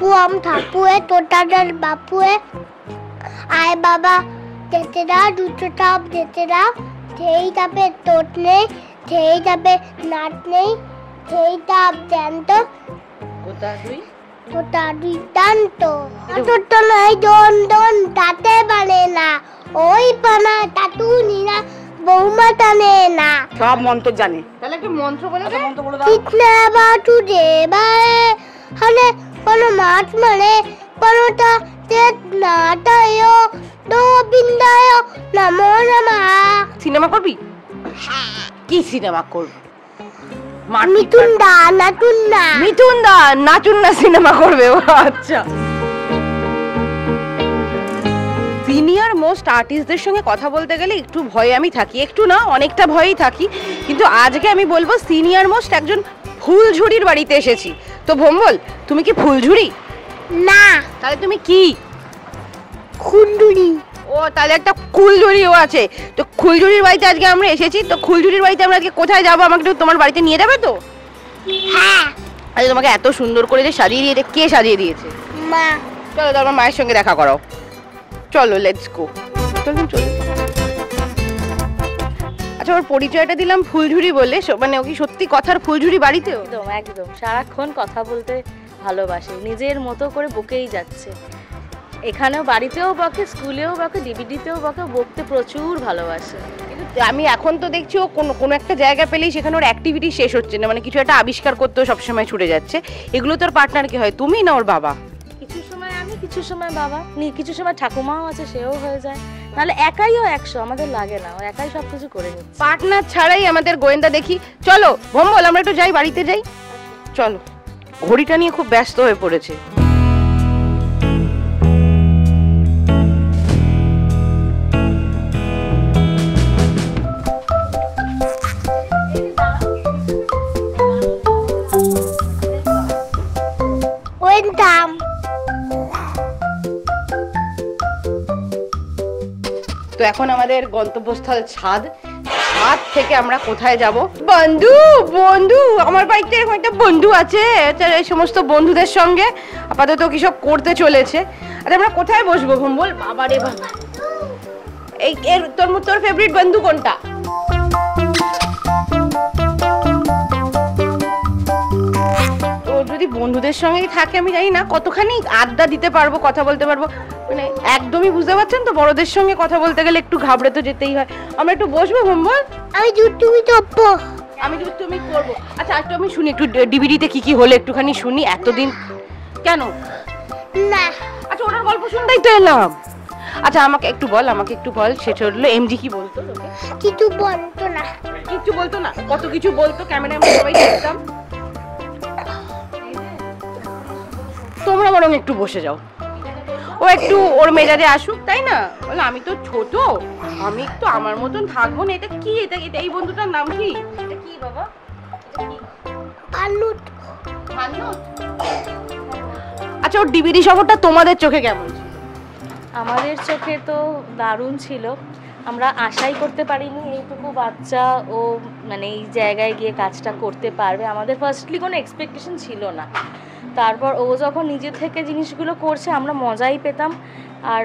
पप्पू हम थापू है तोता दल बापू है आए बाबा देते रहा दूसरा टाप देते रहा ठेई टापे तोतने ठेई टापे नाटने ठेई टाप जानतो तोता दुई जानतो तोता नहीं दोन दोन ताते बने ना ওই পানা টাটু নিনা বৌমা টানে না সব মন্ত্র জানে তাহলে একটা মন্ত্র বলে দে মন্ত্র বলে দাও কিতনা বাটু দে বারে হলে কোন মাছ মানে কোনটা তেত নাটায়ো দো বিন্দায়ো নমো নমঃ সিনেমা করবি কি সিনেমা করব মিঠুন দা নাটুন না মিঠুন দা নাচুন না সিনেমা করবে ও আচ্ছা সিনিয়র মোস্ট আর্টিস্টদের সঙ্গে কথা বলতে গেলে একটু ভয়ে আমি থাকি একটু না অনেকটা ভয়েই থাকি কিন্তু আজকে আমি বলবো সিনিয়র মোস্ট একজন ফুলঝুরির বাড়িতে এসেছি তো ভম্বল তুমি কি ফুলঝুরি না তাহলে তুমি কি খুন্ডুরি ও তাহলে একটা কুলঝুরিও আছে তো ফুলঝুরির বাড়িতে আজকে আমরা এসেছি তো ফুলঝুরির বাড়িতে আমরা আজকে কোথায় যাবো আমাকে একটু তোমার বাড়িতে নিয়ে যাবে তো হ্যাঁ আচ্ছা তোমাকে এত সুন্দর করে যে সাজিয়ে দিয়েছে কে সাজিয়ে দিয়েছে মা চলো তোমার মায়ের সঙ্গে দেখা করো চলো লেটস গো চলুন চলো আচ্ছা ওর পরিচয়টা দিলাম ফুলঝুরি বলে মানে ও কি সত্যি কথার ফুলঝুরি বাড়িতেও একদম একদম সারাক্ষণ কথা বলতে ভালোবাসে নিজের মতো করে বকেই যাচ্ছে এখানেও বাড়িতেও বকে স্কুলেও বকে ডিভিডিতেও বকে বকতে প্রচুর ভালোবাসে কিন্তু আমি এখন তো দেখছি ও কোনো একটা জায়গা পেলেই সেখানে ওর অ্যাক্টিভিটি শেষ হচ্ছে না মানে কিছু একটা আবিষ্কার করতেও সবসময় ছুটে যাচ্ছে এগুলো তোর পার্টনার কি হয় তুমি না ওর বাবা কিছু সময় আমি কিছু সময় বাবা কিছু সময় ঠাকুমাও আছে সেও হয়ে যায় নাহলে একাইও 100 আমাদের লাগে না ও একাই সব কিছু করে নিচ্ছে পার্টনার ছাড়াই আমাদের গোয়েন্দা দেখি চলো ভম্বল আমরা একটু যাই বাড়িতে যাই চলো ঘড়িটা নিয়ে খুব ব্যস্ত হয়ে পড়েছে ওয়েলকাম তো এখন আমাদের গন্তব্যস্থল ছাদ থেকে আমরা কোথায় যাব বন্ধু বন্ধু আমার বাড়িতে এরকম একটা বন্ধু আছে এই সমস্ত বন্ধুদের সঙ্গে আপাতত কি সব করতে চলেছে আরে আমরা কোথায় বসবো ভম্বল বাবা রে বাবা এই তোর ফেভারিট বন্ধু কোনটা যদি বন্ধুদের সঙ্গেই থাকে আমি জানি না কতখানি আড্ডা দিতে পারবো কথা বলতে পারবো মানে একদমই বুঝতে পারছেন তো বড়দের সঙ্গে কথা বলতে গেলে একটু ঘাবড়ে তো যেতেই হয় আমরা একটু বসবো ভম্বল আমি তুমি টপ্পো আমি যদি তুমি করবো আচ্ছা একটু আমি শুনি একটু ডিভিডিতে কি হলো একটুখানি শুনি এতদিন কেন না আচ্ছা ওনার গল্প শুনতেই তো এলাম আচ্ছা আমাকে একটু বল সেটা হলো এমজি কি বলতো কিছু বলতো না কিছু বলতো না কত কিছু বলতো ক্যামেরায় আমরা সবাই দেখতাম তোমরা বরং একটু বসে যাও ও একটু ওর মেজাজে আসুক তাই না বলে আমি তো ছোট আমি একটু আমার মতন থাকবো না এটা কি এটা এই বন্ধুটার নাম কি এটা কি বাবা ভানুত আচ্ছা ওর ডিভিডি শহরটা তোমাদের চোখে কেমন ছিল আমাদের চোখে তো দারুণ ছিল আমরা আশাই করতে পারিনি এইটুকু বাচ্চা ও মানে এই জায়গায় গিয়ে কাজটা করতে পারবে আমাদের ফার্স্টলি কোনো এক্সপেকটেশন ছিল না তারপর ও যখন নিজে থেকে জিনিসগুলো করছে আমরা মজাই পেতাম আর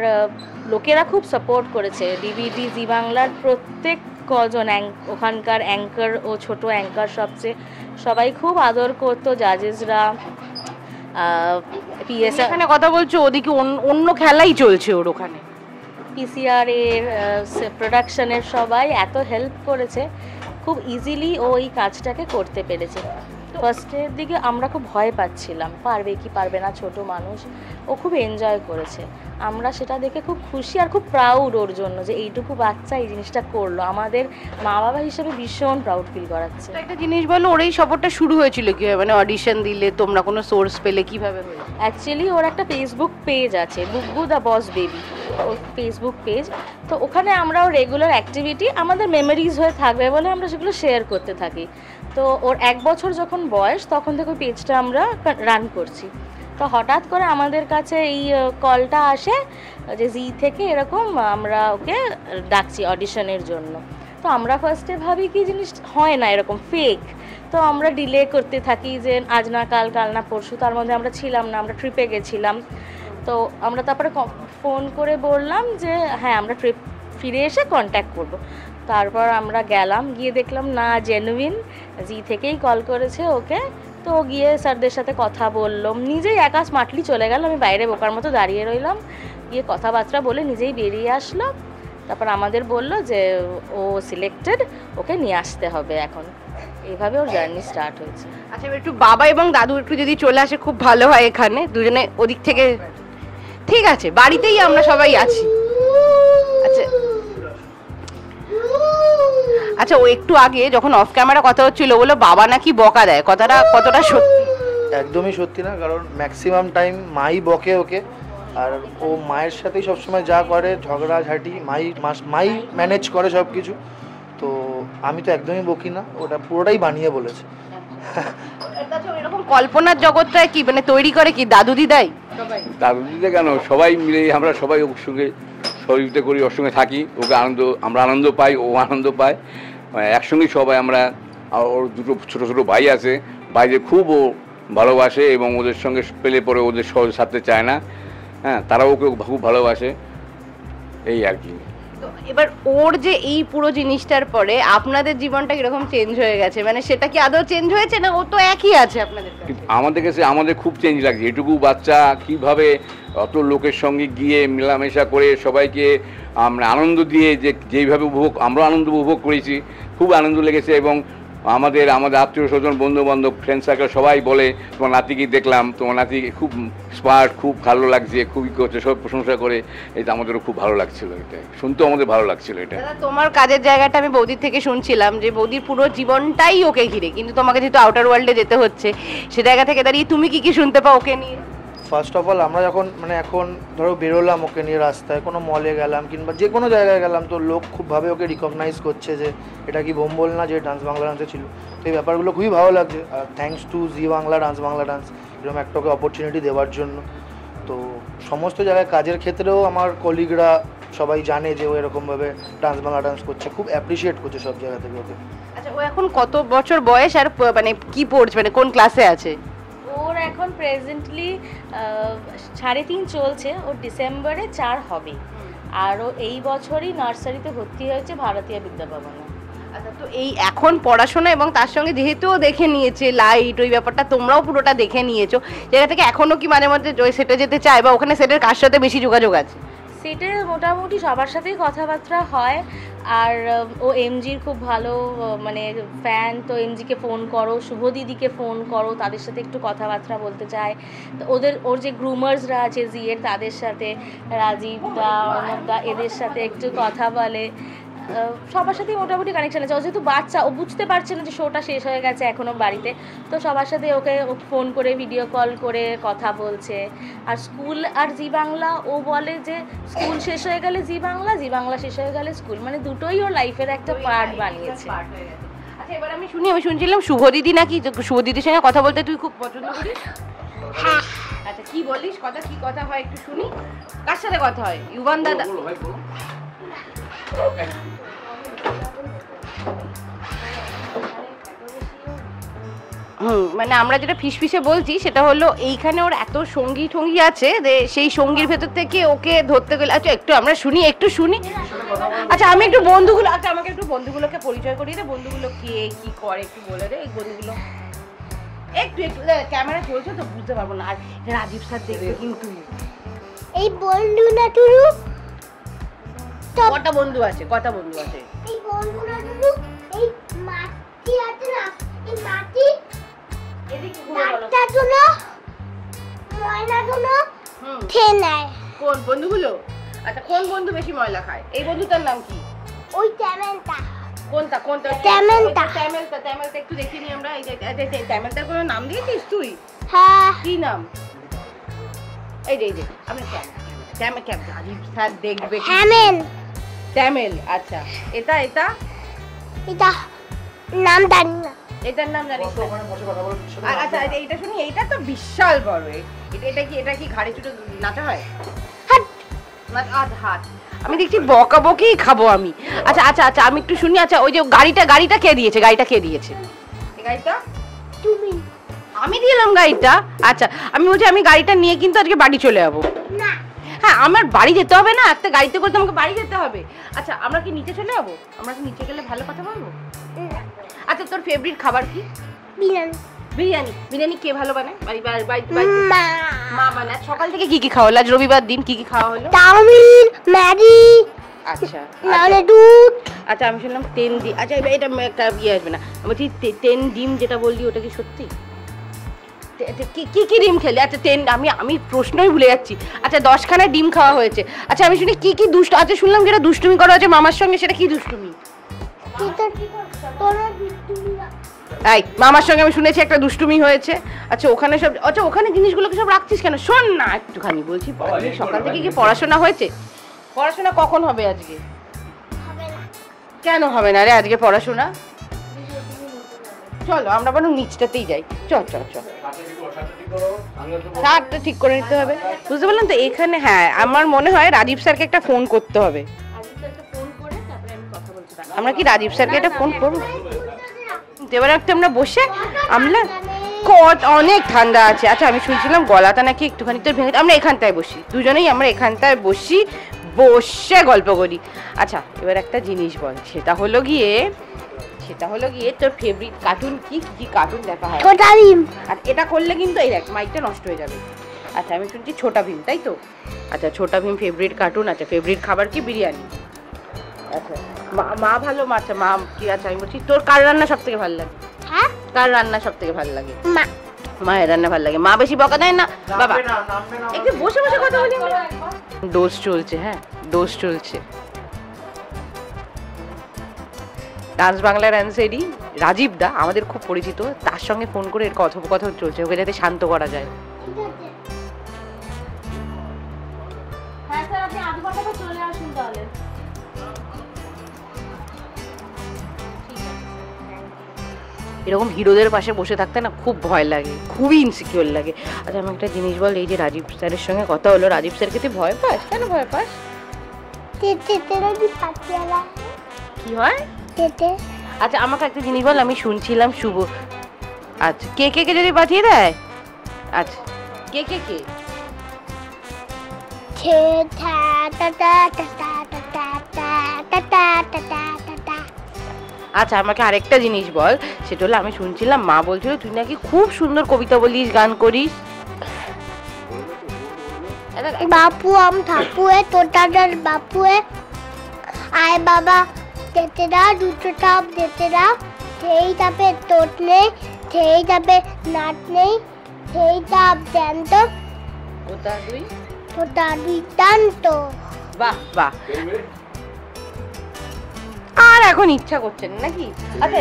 লোকেরা খুব সাপোর্ট করেছে ডিভিডি জি বাংলার প্রত্যেক কজন ওখানকার অ্যাঙ্কার ও ছোট অ্যাঙ্কার সবাই খুব আদর করতো জাজেসরা পিএস এখানে কথা বলছো ওদিকে অন্য খেলাই চলছে ওর ওখানে পিসিআর এর প্রোডাকশনের সবাই এত হেল্প করেছে খুব ইজিলি ও এই কাজটাকে করতে পেরেছে ফার্স্টের দিকে আমরা খুব ভয় পাচ্ছিলাম পারবে কি পারবে না ছোট মানুষ ও খুব এনজয় করেছে আমরা সেটা দেখে খুব খুশি আর খুব প্রাউড ওর জন্য যে এইটুকু বাচ্চা এই জিনিসটা করলো আমাদের মা বাবা হিসেবে ভীষণ প্রাউড ফিল করাচ্ছে একটা জিনিস বলো ওর এই সফরটা শুরু হয়েছিল কিভাবে মানে অডিশন দিলে তোমরা কোনো সোর্স পেলে কিভাবে হলো অ্যাকচুয়ালি ওর একটা ফেসবুক পেজ আছে বুগু দ্য বস বেবি ওর ফেসবুক পেজ তো ওখানে আমরা ওর রেগুলার অ্যাক্টিভিটি আমাদের মেমোরিজ হয়ে থাকবে বলে আমরা সেগুলো শেয়ার করতে থাকি তো ওর 1 বছর যখন বয়স তখন থেকে ওই পেজটা আমরা রান করছি তো হঠাৎ করে আমাদের কাছে এই কলটা আসে যে জি থেকে এরকম আমরা ওকে ডাকছি অডিশনের জন্য তো আমরা ফার্স্টে ভাবি কি জিনিস হয় না এরকম ফেক তো আমরা ডিলে করতে থাকি যে আজ না কাল, কাল না পরশু। তার মধ্যে আমরা ছিলাম না, আমরা ট্রিপে গেছিলাম। তো আমরা তারপরে ফোন করে বললাম যে হ্যাঁ আমরা ট্রিপ ফিরে এসে কন্ট্যাক্ট করব। তারপর আমরা গেলাম, গিয়ে দেখলাম না জেনুইন, জি থেকেই কল করেছে ওকে। তো গিয়ে স্যারদের সাথে কথা বললাম, নিজেই একা স্মার্টলি চলে গেল, আমি বাইরে বোকার মতো দাঁড়িয়ে রইলাম। গিয়ে কথাবার্তা বলে নিজেই বেরিয়ে আসলো। তারপর আমাদের বললো যে ও সিলেক্টেড, ওকে নিয়ে আসতে হবে এখন। এইভাবে ওর জার্নি স্টার্ট হয়েছে। আচ্ছা, এবার একটু বাবা এবং দাদু একটু যদি চলে আসে খুব ভালো হয় এখানে, দুজনে ওদিক থেকে। ঠিক আছে, বাড়িতেই আমরা সবাই আছি। আচ্ছা আচ্ছা, ও একটু আগে যখন অফ ক্যামেরা কথা হচ্ছিল বললো বাবা নাকি বকা দেয়, কথাটা কতটা সত্যি? একদমই সত্যি না, কারণ ম্যাক্সিমাম টাইম মাই বকে ওকে। আর ও মায়ের সাথেই সবসময় যা করে, ঝগড়াঝাটি মাই ম্যানেজ করে সব কিছু। তো আমি তো একদমই বকি না, ওটা পুরোটাই বানিয়ে বলেছে। এরকম কল্পনার জগৎটা কি মানে তৈরি করে কি দাদু দিদাই? দাদু দিদা কেন, সবাই মিলে আমরা সবাই ওর সঙ্গে সহযোগিতা করি, ওর সঙ্গে থাকি, ওকে আমরা আনন্দ পাই, ও আনন্দ পায়। একসঙ্গেই সবাই আমরা। ওর দুটো ছোটো ছোটো ভাই আছে, ভাইদের খুব ও ভালোবাসে এবং ওদের সঙ্গে পেলে পরে ওদের সহজ সাথে চায় না। হ্যাঁ, তারাও ওকে খুব ভালোবাসে, এই আর কি। তো এবার ওর যে এই পুরো জিনিসটার পরে আপনাদের জীবনটা কিরকম চেঞ্জ হয়ে গেছে, মানে সেটা কি আদৌ চেঞ্জ হয়েছে না ও তো একই আছে আপনাদের কাছে? আমাদের কাছে আমাদের খুব চেঞ্জ লাগছে। এটুকু বাচ্চা কিভাবে অত লোকের সঙ্গে গিয়ে মেলামেশা করে সবাইকে আমরা আনন্দ দিয়ে যেইভাবে আমরা আনন্দ উপভোগ করেছি, খুব আনন্দ লেগেছে। এবং আমাদের আত্মীয় স্বজন, বন্ধু বান্ধব, ফ্রেন্ড সার্কেল সবাই বলে তোমার নাতিকে দেখলাম, তোমার নাতি খুব স্মার্ট, খুব ভালো লাগছে, খুবই করছে, সব প্রশংসা করে। এটা আমাদেরও খুব ভালো লাগছিল, এটা শুনতেও আমাদের ভালো লাগছিল। এটা তোমার কাজের জায়গাটা আমি বৌদির থেকে শুনছিলাম যে বৌদির পুরো জীবনটাই ওকে ঘিরে, কিন্তু তোমাকে যেহেতু আউটার ওয়ার্ল্ডে যেতে হচ্ছে, সে জায়গা থেকে দাঁড়িয়ে তুমি কি কি শুনতে পাও ওকে নিয়ে? ফার্স্ট অফ অল আমরা যখন এখন ধরো বেরোলাম ওকে নিয়ে রাস্তায়, কোনো মলে গেলাম কিংবা যে কোনো জায়গায় গেলাম, তো লোক খুবভাবে ওকে রিকগনাইজ করছে যে এটা কি বোম্বল না, যে ডান্স বাংলা ডান্সে ছিল। তো এই ব্যাপারগুলো খুবই ভালো লাগছে। আর thanks to Zee Bangla dance, Bangla dance এরকম একটা ওকে অপরচুনিটি দেওয়ার জন্য। তো সমস্ত জায়গায় কাজের ক্ষেত্রেও আমার কলিগরা সবাই জানে যে ও এরকমভাবে ডান্স বাংলা ডান্স করছে, খুব অ্যাপ্রিসিয়েট করছে সব জায়গা থেকে ওকে। আচ্ছা, ও এখন কত বছর বয়স আর মানে কি পড়ছে, মানে কোন ক্লাসে আছে? ওর এখন প্রেজেন্টলি 3.5 চলছে, ওর ডিসেম্বরে 4 হবে। আর ও এই বছরই নার্সারিতে ভর্তি হয়েছে ভারতীয় বিদ্যাভবনে। আচ্ছা, তো এই এখন পড়াশোনা এবং তার সঙ্গে যেহেতু ও দেখে নিয়েছে লাইট, ওই ব্যাপারটা তোমরাও পুরোটা দেখে নিয়েছো, জায়গা থেকে এখনো কি মাঝে মধ্যে সেটে যেতে চায়, বা ওখানে সেটের কার সাথে বেশি যোগাযোগ আছে? সেটে মোটামুটি সবার সাথেই কথাবার্তা হয়। আর ও এমজির খুব ভালো মানে ফ্যান, তো এমজিকে ফোন করো, শুভ দিদিকে ফোন করো, তাদের সাথে একটু কথাবার্তা বলতে চায়। তো ওর যে গ্রুমার্সরা আছে জিয়ের, তাদের সাথে, রাজীব দা, অর্ণব দা, এদের সাথে একটু কথা বলে। সবার সাথেই মোটামুটি কানেকশন আছে। ও যেহেতু বাচ্চা, ও বুঝতে পারছে না যে শোটা শেষ হয়ে গেছে এখনও বাড়িতে, তো সবার সাথে ওকে ফোন করে, ভিডিও কল করে কথা বলছে। আর স্কুল আর জি বাংলা, ও বলে যে স্কুল শেষ হয়ে গেলে জি বাংলা, জি বাংলা শেষ হয়ে গেলে স্কুল, মানে দুটোই ওর লাইফের একটা পার্ট বানিয়েছে। আচ্ছা, এবার আমি শুনছিলাম শুভ দিদি নাকি, শুভ দিদির সঙ্গে কথা বলতে তুই খুব পছন্দ করিস? হ্যাঁ। আচ্ছা, কি বলিস, কি কথা হয় একটু শুনি। কার সাথে কথা হয়? ইউবান দাদা? মানে আমরা যেটা ফিসফিসে বলছি সেটা হলো এইখানে ওর এত সঙ্গী ঠঙ্গী আছে যে সেই সঙ্গীর ভেতর থেকে ওকে ধরতে গেলে। আচ্ছা, একটু আমরা একটু শুনি। আচ্ছা, আমি একটু আমাকে একটু বন্ধুগুলোকে পরিচয় করিয়ে দে। বন্ধুগুলো কে কি করে একটু বলে দে। এই বন্ধুগুলো একটু ক্যামেরা চলছে তো বুঝতে পারবো না। আর রাজীব স্যার দেখবে কিন্তু। এই বন্ধু না টুরু, কটা বন্ধু আছে? এই বন্ধু না টুরু, এই মাটি আছে না, এই মাটি এদিকে ঘুরে বলো। ডাক্তার গুলো, ময়লা গুলো খেয়ে নেয়। কোন বন্ধুগুলো? আচ্ছা, কোন বন্ধু বেশি ময়লা খায়? এই বন্ধুটার নাম কি? ওই ট্যামেলটা। কোনটা? ট্যামেলটা একটু দেখে নি আমরা। এই যে ট্যামেলটার কোনো নাম দিয়েছিস তুই? হ্যাঁ। কি নাম? এই যে আমি ট্যামেল রাজীব স্যার দেখবে। ট্যামেল। আচ্ছা, এটা নাম জানি না। এটার নাম জানিস না? আচ্ছা, এইটা শুনি। এইটা তো বিশাল বড়। এটা কি ঘাড়ে চুটে নাচা হয়? হাত। আমি দেখছি বকাবকি খাবো আমি। আচ্ছা, আমি একটু শুনি। আচ্ছা, ওই যে গাড়িটা কে দিয়েছে? গাড়িটা? তুমি আমি দিলাম গাড়িটা? আচ্ছা আমি বলছি আমি গাড়িটা নিয়ে কিন্তু আজকে বাড়ি চলে যাবো। না, হ্যাঁ আমার বাড়ি যেতে হবে না, একটা গাড়িতে করে তো আমাকে বাড়ি যেতে হবে। আচ্ছা আমরা কি নিচে চলে যাবো? আমরা কি নিচে গেলে ভালো কথা বলবো? আচ্ছা তোর ফেভারিট খাবার কি? বিরিয়ানি। বিরিয়ানি। বিরিয়ানি কে ভালো বানায়? মা। মা বানায়। সকাল থেকে কি কি খাওয়া হলো? আজ রবিবার দিন কি কি খাওয়া হলো? চাউমিন, ম্যাগি, আচ্ছা নাহলে দুধ। আচ্ছা আমি শুনলাম 10 ডিম। আচ্ছা এটা একটা ইয়ে আসবে না, বলছি 10 ডিম যেটা বললি ওটা কি সত্যি? কি কি ডিম খেলে? আচ্ছা 10 আমি প্রশ্নই ভুলে যাচ্ছি। আচ্ছা 10খানা ডিম খাওয়া হয়েছে। আচ্ছা আমি শুনি কি কি দুষ্ট, আচ্ছা শুনলাম যেটা দুষ্টুমি করা হচ্ছে মামার সঙ্গে, সেটা কি দুষ্টুমি? এই মামার সঙ্গে আমি শুনেছি একটা দুষ্টুমি হয়েছে। আচ্ছা ওখানে সব, আচ্ছা ওখানে জিনিসগুলোকে সব রাখছিস কেন? শোন না একটুখানি বলছি, সকাল থেকে কি পড়াশোনা হয়েছে? পড়াশোনা কখন হবে আজকে? কেন হবে না রে আজকে পড়াশোনা? চলো আমরা বরং নিচটাতেই যাই। চল চল চল, শার্টটা ঠিক করে নিতে হবে, বুঝতে পারলাম তো। এখানে হ্যাঁ আমার মনে হয় রাজীব স্যারকে একটা ফোন করতে হবে। আমরা কি রাজীব স্যারকে একটা ফোন করবো? এবার একটা আমরা বসে আমরা অনেক ঠান্ডা আছে। আচ্ছা আমি শুনছিলাম গলাটা নাকি একটুখানি তোর ভেঙে, আমরা এখানটায় বসি দুজনেই, আমরা এখানটায় বসি, বসে গল্প করি। আচ্ছা এবার একটা জিনিস বল, সেটা হলো গিয়ে তোর ফেভারিট কার্টুন কি? কি কার্টুন দেখা হয়? ছোটা ভীম। আর এটা করলে কিন্তু এই দেখ মাইকটা নষ্ট হয়ে যাবে। আচ্ছা আমি শুনছি ছোটা ভীম, তাই তো? আচ্ছা ছোটা ভীম ফেভারিট কার্টুন। আচ্ছা ফেভারিট খাবার কি? বিরিয়ানি। আচ্ছা মা ভালো আচ্ছা মা কি? আচ্ছা আমি বলছি তোর কার রান্না সব থেকে ভালো লাগে? হ্যাঁ, কার রান্না সব থেকে ভালো লাগে? মা। মায়ের রান্না ভালো লাগে। মা বেশি বকা দেয় না বাবা? একটু বসে বসে কথা বলি। ডোজ চলছে, হ্যাঁ ডোজ চলছে। ডান্স বাংলার অ্যান্সারি রাজীব দা আমাদের খুব পরিচিত, তার সঙ্গে ফোন করে এর কথোপকথন চলছে, ওকে যাতে শান্ত করা যায়। হ্যাঁ স্যার আপনি আধ ঘন্টা পর চলে আসুন তাহলে। এরকম হিরোদের পাশে বসে থাকতে না খুব ভয় লাগে, খুবই ইনসিকিউর লাগে। আচ্ছা আমি একটা জিনিস বল, এই যে রাজীব স্যারের সঙ্গে কথা হলো, রাজীব স্যারকে তুই ভয় পাস? কেন ভয় পাস? কি হয়? আচ্ছা আমাকে একটা জিনিস বল, আমি শুনছিলাম শুভ, আচ্ছা কে কে কে যদি পাঠিয়ে দেয়? আচ্ছা কে কে কে? আচ্ছা আমাকে আরেকটা জিনিস বল, সেটা হলো আমি শুনছিলাম মা বলছিল তুই নাকি খুব সুন্দর কবিতা বলিস, গান করিস। बापू हम थापू है तोतादार बापू है आए बाबा देते रहा दूसरा टाप देते रहा ठेई टापे तोतने ठेई टापे नाटने ठेई टाप जानतो तोतादी जानतो। বাহ বাহ, আর এখন ইচ্ছা করছে না নাকি? আচ্ছা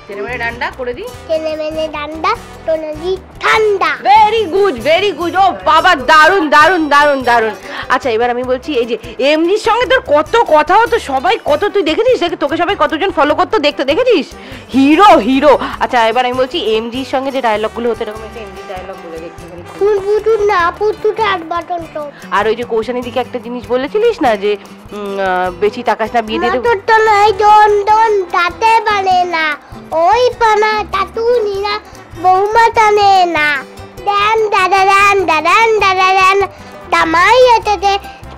ছেলেমেয়ে ডান্ডা করে দিই। ছেলে মেয়ে ডান্ডা টোনাদি ঠান্ডা। ভেরি গুড ভেরি গুড, ও বাবা দারুন দারুন দারুন দারুন। আচ্ছা এবার আমি বলছি এই যে এমজির সঙ্গে তোর কত কথা হতো, সবাই কত, তুই দেখেছিস তোকে সবাই কতজন ফলো করতো দেখতে দেখেছিস? Hero hero. আচ্ছা এবার আমি বলছি এমজির সঙ্গে যে ডায়লগগুলো হতো, এরকম একটা এমজি ডায়লগ বলে দেখতে। ফুলবুটু না পুতুটা আর বাটন তো। আর ওই যে কৌশানী দিকে একটা জিনিস বলেছিলিস না যে বেশি তাকাস না, বিয়ে দিয়ে দেব। তোর তো নাই দন দন তাতে বানে না ওই পানা টাটু নিরা বৌমা টানে না দেন দাদা দেন দাদান দাদা দেন দামাই এতে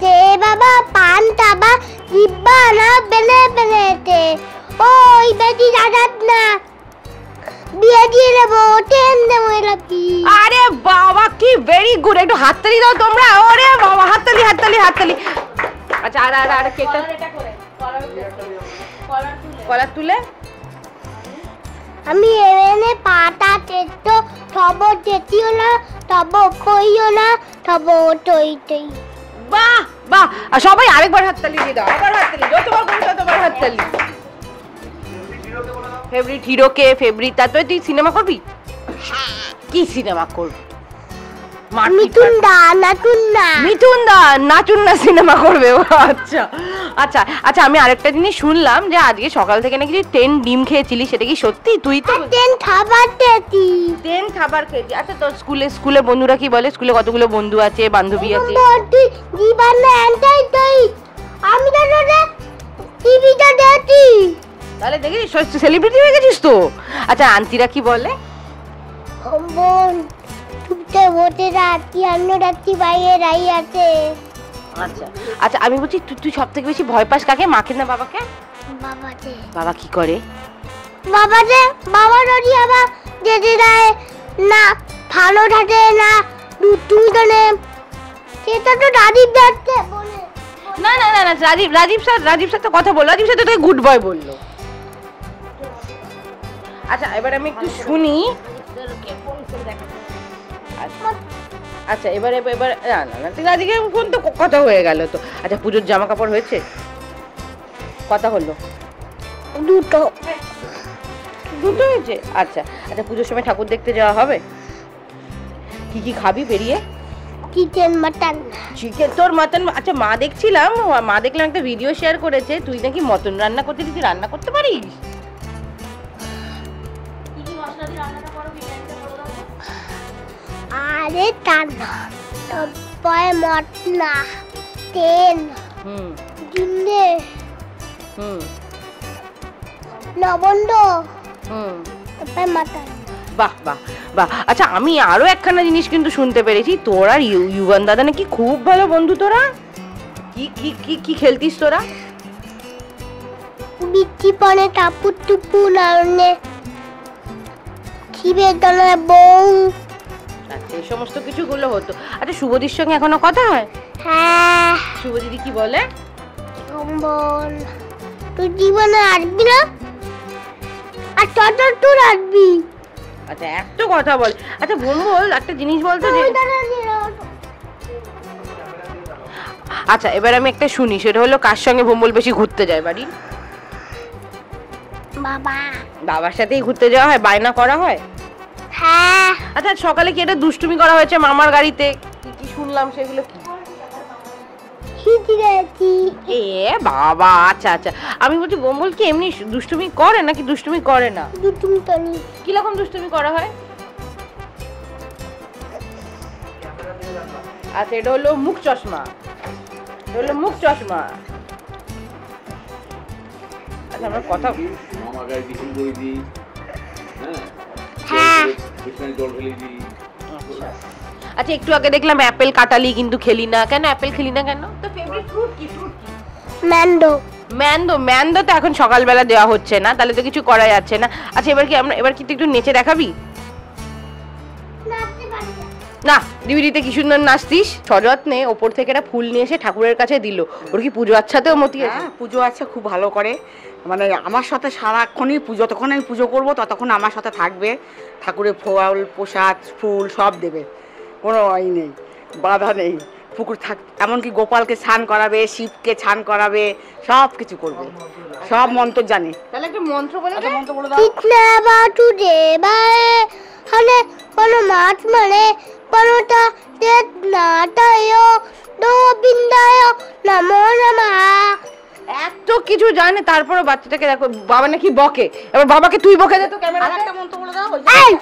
যে বাবা পান তাবা জিব্বা না বেলে বেলেতে ওই বেটি দাদাত না বিয়ে দিয়ে দেবো টেন দেবো এলাকি। আরে বাবা কি ভেরি গুড, একটু হাততালি দাও তোমরা। ওরে বাবা হাততালি হাততালি হাততালি। আচ্ছা আর আর আর কেকটা কলার তুলে আমি এনে পাতা তেতো তব তেতিও না তব কইও না তব টই টই। বাহ বাহ, আর সবাই আরেকবার হাততালি দিয়ে দাও, আবার হাততালি, যতবার বলছো ততবার হাততালি। ফেভারিট হিরো কে? ফেভারিট, তারপরে তুই সিনেমা করবি? কি সিনেমা করবি? মিঠুন দা নাটুন না মিঠুন দা নাচুন না সিনেমা করবে। আচ্ছা আচ্ছা আচ্ছা আমি আরেকটা জিনিস শুনলাম যে আজকে সকাল থেকে নাকি 10 ডিম খেয়েছিলি, সেটা কি সত্যি? তুই তো 10 খাবার তেতি 10 খাবার খেয়েছি। আচ্ছা তোর স্কুলে বন্ধুরা কি বলে? স্কুলে কতগুলো বন্ধু আছে, বান্ধবী আছে? তুই জীবনে এন্টাই তুই আমি তো টিভিটা দেখি তাহলে দেখি সেলিব্রিটি হয়ে গেছিস তো। আচ্ছা আন্টিরা কি বলে? বোন তুই বসে রাতি অন্য রাত্রি বাইরে রাই আছে। আচ্ছা আচ্ছা আমি বলছি তুই সব থেকে বেশি ভয় পাস কাকে, মাকে না বাবাকে? বাবাতে। বাবা কি করে? বাবাতে বাবা যদি আবার যেতে দেয় না, ভালো থাকে না, তুই জানে সেটা তো রাজীব যাচ্ছে বলে। না না না না রাজীব স্যার তো কথা বললো, রাজীব স্যার তো তোকে গুড বয় বললো। আচ্ছা এবার আমি একটু শুনি। আচ্ছা এবার এবার না না না রাজীব ফোন তো কথা হয়ে গেল তো। আচ্ছা পুজোর জামা কাপড় হয়েছে? কথা হলো? দুটো হয়েছে। আচ্ছা আচ্ছা পুজোর সময় ঠাকুর দেখতে যাওয়া হবে? কি কি খাবি বেরিয়ে? Chicken mutton. চিকেন তোর মটন? আচ্ছা মা দেখছিলাম একটা ভিডিও শেয়ার করেছে, তুই নাকি মটন রান্না করতে, তুই রান্না করতে পারিস? আরে টানা তারপরে মটনা তেল জিন্দে লবণ্ড তারপরে মাটন। বাহ বাহ বাহ। আচ্ছা আমি আরো একখানা জিনিস কিন্তু শুনতে পেরেছি, তোরা ইউবান দাদা নাকি খুব ভালো বন্ধু। তোরা কি কি কি কি খেলতিস তোরা? বিচি পনে টাপু টুপু নারনে খিবে দলে বউ। আচ্ছা এই সমস্ত কিছুগুলো হতো। আচ্ছা শুভদির সঙ্গে এখনো কথা হয়? হ্যাঁ। শুভ দিদি কি বলে? বল তুই জীবনে আসবি না আর তুই আসবি। আচ্ছা এত কথা বল। আচ্ছা ভুম্বল একটা জিনিস বলতো যে, আচ্ছা এবার আমি একটা শুনি, সেটা হলো কার সঙ্গে ভুম্বল বেশি ঘুরতে যায় বাড়ি? বাবা। বাবার সাথেই ঘুরতে যাওয়া হয়, বায়না করা হয়? হ্যাঁ। আচ্ছা সকালে কি একটা দুষ্টুমি করা হয়েছে মামার গাড়িতে, কি কি শুনলাম সেগুলো কি? এ বাবা আচ্ছা আচ্ছা আমি বলছি ভুম্বল কি এমনি দুষ্টুমি করে নাকি দুষ্টুমি করে না? দুষ্টুমি তো নি। কি রকম দুষ্টুমি করা হয়? আচ্ছা এটা হলো মুখ চশমা, মুখ চশমা। আচ্ছা আমরা কথা মামা গায়ে কিছু করে দিই, হ্যাঁ জল ফেলে দিই। আচ্ছা একটু আগে দেখলাম অ্যাপেল কাটালি কিন্তু খেলি না কেন? অ্যাপেল খেলি না কেন? তো ফেভারিট ফ্রুট কি? ম্যান্ডো। ম্যান্ডো তো এখন সকালবেলা দেওয়া হচ্ছে না, তাহলে তো কিছু করা যাচ্ছে না। আচ্ছা এবার কি তুই একটু নেচে দেখাবি? না ডিভিডিতে কি সুন্দর নাচতিস, সযত্নে ওপর থেকে একটা ফুল নিয়ে এসে ঠাকুরের কাছে দিল। ওর কি পুজো আচ্ছাতেও মতি আছে? হ্যাঁ পুজো আছে, খুব ভালো করে, মানে আমার সাথে সারাক্ষণই পুজো, যতক্ষণ আমি পুজো করবো ততক্ষণ আমার সাথে থাকবে, ঠাকুরের ফল প্রসাদ ফুল সব দেবে, কোনো ই নেই, বাধা নেই। পুকুর থাক, এমনকি গোপালকে স্নান করাবে, শিবকে স্নান করাবে, সব কিছু করবে, সব মন্ত্র জানে। তাহলে একটা মন্ত্র বলে দে। মন্ত্র বলে দাও। কিতনা বাটু দেবায়ে হলে কোন মাছ মানে কোনটা তেত নাটায়ো গোবিন্দায় নমো নমঃ। এত কিছু জানে তারপরে বাচ্চাটাকে দেখো, বাবা নাকি বকে। এবার বাবাকে তুই বকে দে তো ক্যামেরা। আর একটা মন্ত্র বলে দাও। এই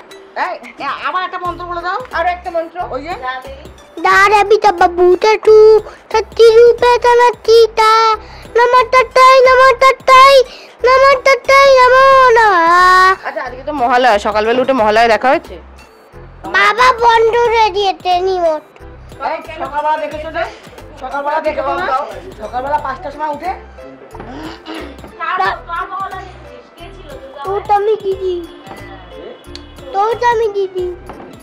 আবার একটা মন্ত্র বলে দাও। আর একটা মন্ত্র ওই যে দারে বিটা বাবুটা টু সত্যি রূপে তালা চিতা নমতাই নমো না। আচ্ছা আজকে তো মহালয়া, সকালবেলা উঠে মহালয়া দেখা হয়েছে? বাবা বন্ধ রে দিয়েছে নিমত। সকালবেলা দেখেছো না? সকালবেলা দেখেছো না? সকালবেলা 5টার সময় উঠে তো আমি দিদি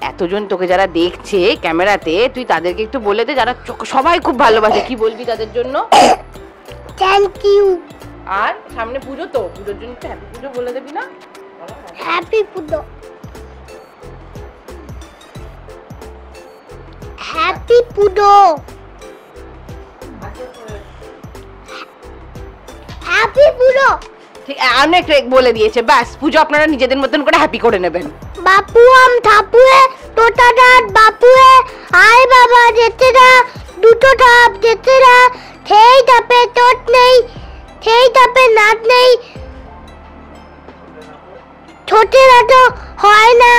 এতজন তোকে যারা দেখছে ক্যামেরাতে, তুই তাদেরকে একটু বলে দে, যারা সবাই খুব ভালোবাসে, কি বলবি তাদের জন্য? Thank you. আর সামনে পুজো, তো পুজোর জন্য তো হ্যাপি পুজো বলে দেবি না? হ্যাপি পুজো। হ্যাপি পুজো। হ্যাপি পুজো। ঠিক অনেক বলে দিয়েছে, ব্যাস পুজো আপনারা নিজেদের মতন করে হ্যাপি করে নেবেন। বাপু আম থাপুয়ে তোটা দাঁত বাপুয়ে আয় বাবা যেতে না, দুটো ধাপ যেতে না, সেই ধাপে তোট নেই, সেই ধাপে নাচ নেই, ছোটেরা তো হয় না,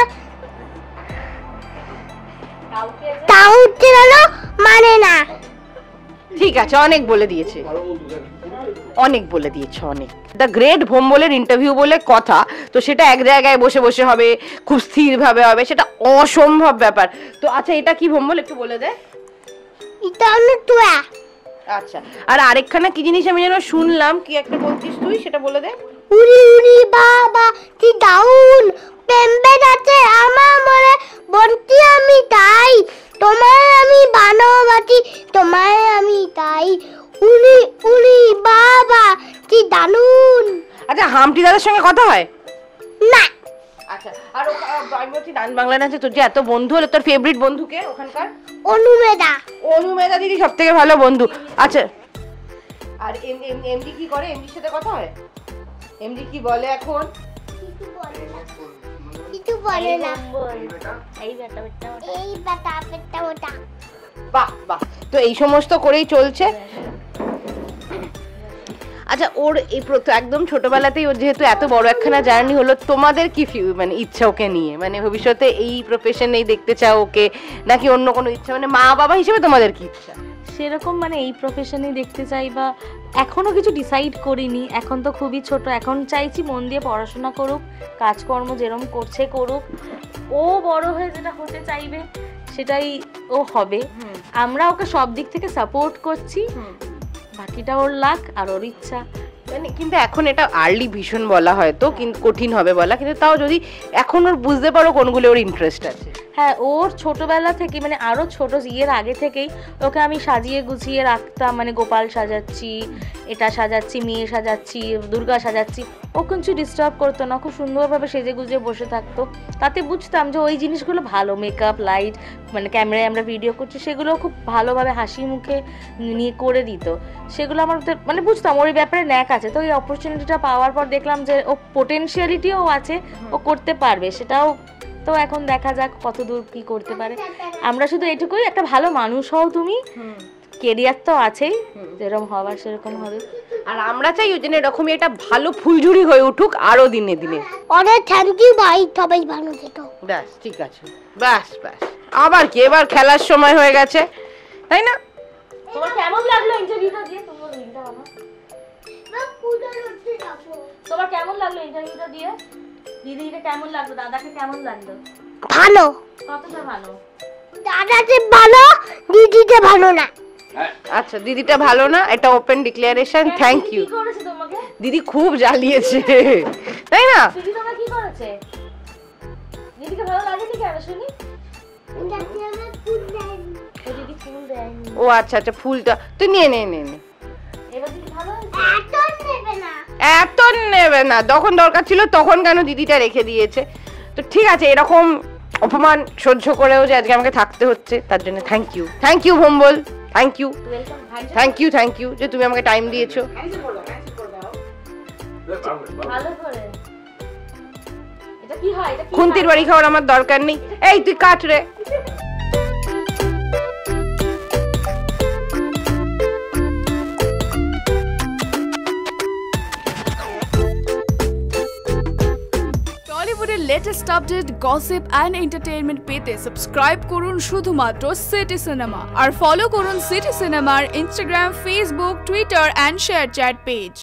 তাও উঠতে গেল মানে না। ঠিক আছে অনেক বলে দিয়েছে। অনেক বলে দিয়েছো, অনেক। দ্য গ্রেট ভোম্বলের ইন্টারভিউ বলে কথা, তো সেটা এক জায়গায় বসে বসে হবে, খুব স্থিরভাবে হবে, সেটা অসম্ভব ব্যাপার। তো আচ্ছা, এটা কি ভোম্বল একটু বলে দে। এটা হলো টুয়া। আচ্ছা, আর আরেকখানা কি জিনিস আমি যেন শুনলাম, কি একটা বলতিস তুই, সেটা বলে দে। উড়ি উড়ি বাবা কি দাউন, পেম্পে আছে আমার মনে বন্তি আমি তাই, তোমায় আমি বানাবাতি, তোমায় আমি তাই, উড়ি উড়ি বাবা কি দারুন। আচ্ছা, হামটি দাদার সঙ্গে কথা হয় না? আচ্ছা, আর আমি বলছি ডান বাংলা নাচে তোর যে এত বন্ধু হলো, তোর ফেভারিট বন্ধু কে ওখানকার? অনুমেদা। অনুমেদা দিদি সব থেকে ভালো বন্ধু। আচ্ছা, আর এমডি কি করে? এমডির সাথে কথা হয়? এমডি কি বলে এখন? কিছু বলে না। এই বেটা বেটা এই বাটা পেটা ওটা। বাহ বাহ, তো এই সমস্ত করেই চলছে। আচ্ছা, ওর এই একদম ছোটবেলাতেই ওর যেহেতু এত বড় একখানা জার্নি হলো, তোমাদের কি মানে ইচ্ছা ওকে নিয়ে, মানে ভবিষ্যতে এই প্রফেশনেই দেখতে চাও ওকে, নাকি অন্য কোনো ইচ্ছা, মানে মা বাবা হিসেবে তোমাদের কি ইচ্ছা? সেরকম মানে এই প্রফেশনেই দেখতে চাই, বা এখনো কিছু ডিসাইড করিনি, এখন তো খুবই ছোট, এখন চাইছি মন দিয়ে পড়াশোনা করুক, কাজকর্ম যেরকম করছে করুক, ও বড় হয়ে যেটা হতে চাইবে সেটাই ও হবে। আমরা ওকে সব দিক থেকে সাপোর্ট করছি, বাকিটা ওর লাক আর ওর ইচ্ছা। মানে কিন্তু এখন এটা আর্লি ভীষণ বলা হয়, তো কিন্তু কঠিন হবে বলা, কিন্তু তাও যদি এখন ওর বুঝতে পারো কোনগুলো ওর ইন্টারেস্ট আছে। হ্যাঁ, ওর ছোটবেলা থেকে মানে আরো ছোট ইয়ের আগে থেকেই ওকে আমি সাজিয়ে গুছিয়ে রাখতাম, মানে গোপাল সাজাচ্ছি, এটা সাজাচ্ছি, মেয়ে সাজাচ্ছি, দুর্গা সাজাচ্ছি, ও কিছু ডিস্টার্ব করতো না, খুব সুন্দরভাবে সেজে গুজিয়ে বসে থাকতো। তাতে বুঝতাম যে ওই জিনিসগুলো ভালো, মেকআপ, লাইট, মানে ক্যামেরায় আমরা ভিডিও করছি, সেগুলো খুব ভালোভাবে হাসি মুখে নিয়ে করে দিত। সেগুলো আমার মানে বুঝতাম ওর এই ব্যাপারে ন্যাক আছে। তো এই অপরচুনিটিটা পাওয়ার পর দেখলাম যে ও পোটেনশিয়ালিটিও আছে, ও করতে পারবে, সেটাও তো এখন দেখা যাক কত দূর কি করতে পারে। আমরা শুধু এটুকুই, একটা ভালো মানুষ হও তুমি, কেরিয়ার তো আছেই, যেরকম হবার সেরকম হবে। আর আমরা চাই ওই জন্য এরকমই একটা ভালো ফুলঝুরি হয়ে উঠুক আরো দিনে দিনে। অনেক থ্যাংক ইউ ভাই, সবাই ভালো থেকো। ব্যাস, ঠিক আছে, ব্যাস ব্যাস, আবার কি, এবার খেলার সময় হয়ে গেছে, তাই না? তোমার কেমন লাগলো ইন্টারভিউটা দিয়ে? তোমার রিলটা বাবা, তোমার কেমন লাগলো ইন্টারভিউটা দিয়ে? দিদিকে কেমন লাগলো? দাদাকে কেমন লাগলো? ভালো। কতটা ভালো? দাদাতে ভালো, দিদিতে ভালো না। আচ্ছা, দিদিটা ভালো না, এটা ওপেন ডিক্লারেশন। Thank you. কি করেছে তোমাকে? দিদি খুব জ্বালিয়েছে, তাই না? দিদি তোমাকে কি করেছে? দিদিকে ভালো লাগেনি কেন শুনি? দিদি ফুল দেয়নি। ও আচ্ছা আচ্ছা, ফুলটা তুই নিয়ে নে নে নে। এবার দিদি ভালো হয়েছে? এত নেবে না, যখন দরকার ছিল তখন কেন দিদিটা রেখে দিয়েছে। তো ঠিক আছে, এরকম অপমান সহ্য করেও যে আজকে আমাকে থাকতে হচ্ছে, তার জন্য thank you. Thank you Bhombol, thank you, thank you, thank you যে তুমি আমাকে টাইম দিয়েছো। ভালো করে। এটা কি হয়? এটা কি? খুন্তির বাড়ি খাওয়ার আমার দরকার নেই। এই তুই কাট রে। টলিউডের latest update, gossip and entertainment পেতে সাবস্ক্রাইব করুন শুধুমাত্র সিটি সিনেমা, আর ফলো করুন সিটি সিনেমার Instagram, Facebook, Twitter and ShareChat page.